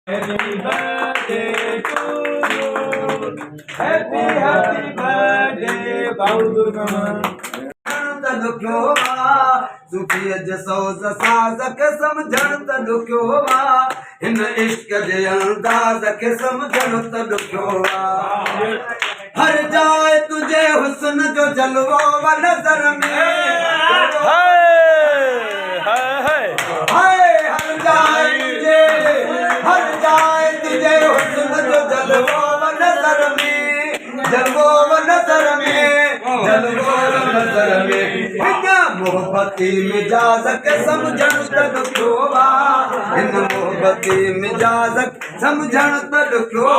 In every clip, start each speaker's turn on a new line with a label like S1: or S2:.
S1: Happy birthday to you. Happy, happy birthday, Baudurman.
S2: सुखी जसोज साज के समझण त ॾुखियो हिन इश्क जे अंदाज़ खे समझण त ॾुखियो हर जाए तुझे हुस्न जो जलवो व नज़र में हर जाए तुझे हुस्न जो जलवो व नज़र में जलवो व नज़र में जलवो व नज़र में मोहब्बती मिजाज के समझण त ॾुखियो हिन मोहब्बती मिजाज समझण त ॾुखियो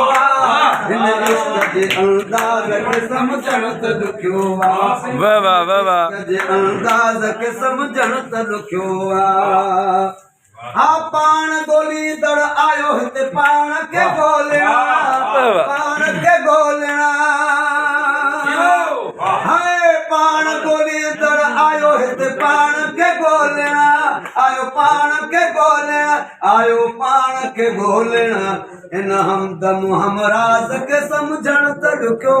S2: हिन इश्क जे अंदाज़ खे समझण त ॾुखियो
S3: वाह वाह वाह वाह
S2: जे अंदाज़ खे समझण त ॾुखियो हा पाण ॻोल्हींदड़ आयो हिते पाण खे ॻोल्हिणा पाण खे ॻोल्हिणा हाय पाण ॻोल्हींदड़ आयो हिते पाण खे ॻोल्हिणा आयो पाण खे ॻोल्हिणा आयो पाण खे ॻोल्हिणा हिन हमदम हमराज़ खे समझण त ॾुखियो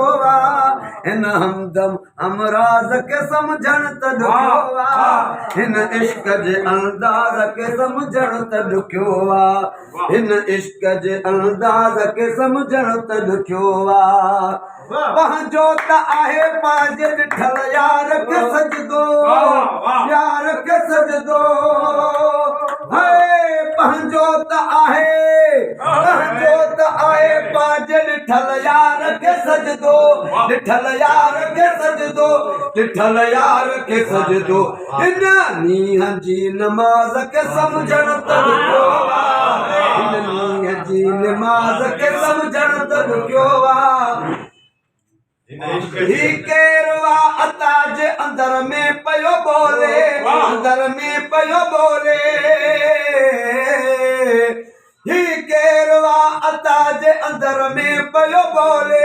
S2: हिन हमदम हमराज़ खे समझण त ॾुखियो हिन इश्क जे अंदाज़ खे समझण त ॾुखियो हिन इश्क जे अंदाज़ खे समझण त ॾुखियो पंहिंजो त आहे पंहिंजे ॾिठल यार खे सजदो यार खे सजदो पंहिंजो त आहे पंहिंजे ॾिठल यार खे सजदो ॾिठल यार खे सजदो ॾिठल यार खे सजदो हिन नींहं जी नमाज़ खे समझण त ॾुखियो हिन नींहं जी नमाज़ खे समझण त ॾुखियो ही केरु अता जे अंदर में पियो बोले अंदर में पियो बोले ही केरु अता जे अंदर में पियो बोले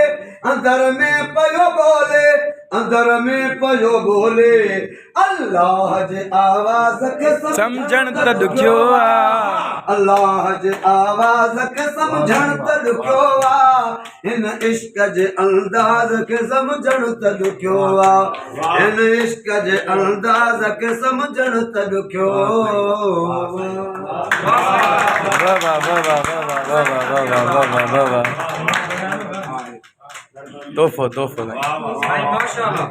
S2: अंदर में पियो बोले अंदर में पियो बोले अल्लाह जे आवाज़ खे
S3: समझण त ॾुखियो
S2: अल्लाह जे आवाज़ खे समझण त ॾुखियो हिन इश्क जे अंदाज़ खे समझण त ॾुखियो हिन इश्क जे अंदाज़ खे समझण त ॾुखियो
S3: वाह वाह वाह वाह वाह वाह वाह वाह वाह वाह वाह तोहफो तोहफो
S1: माशाअल्लाह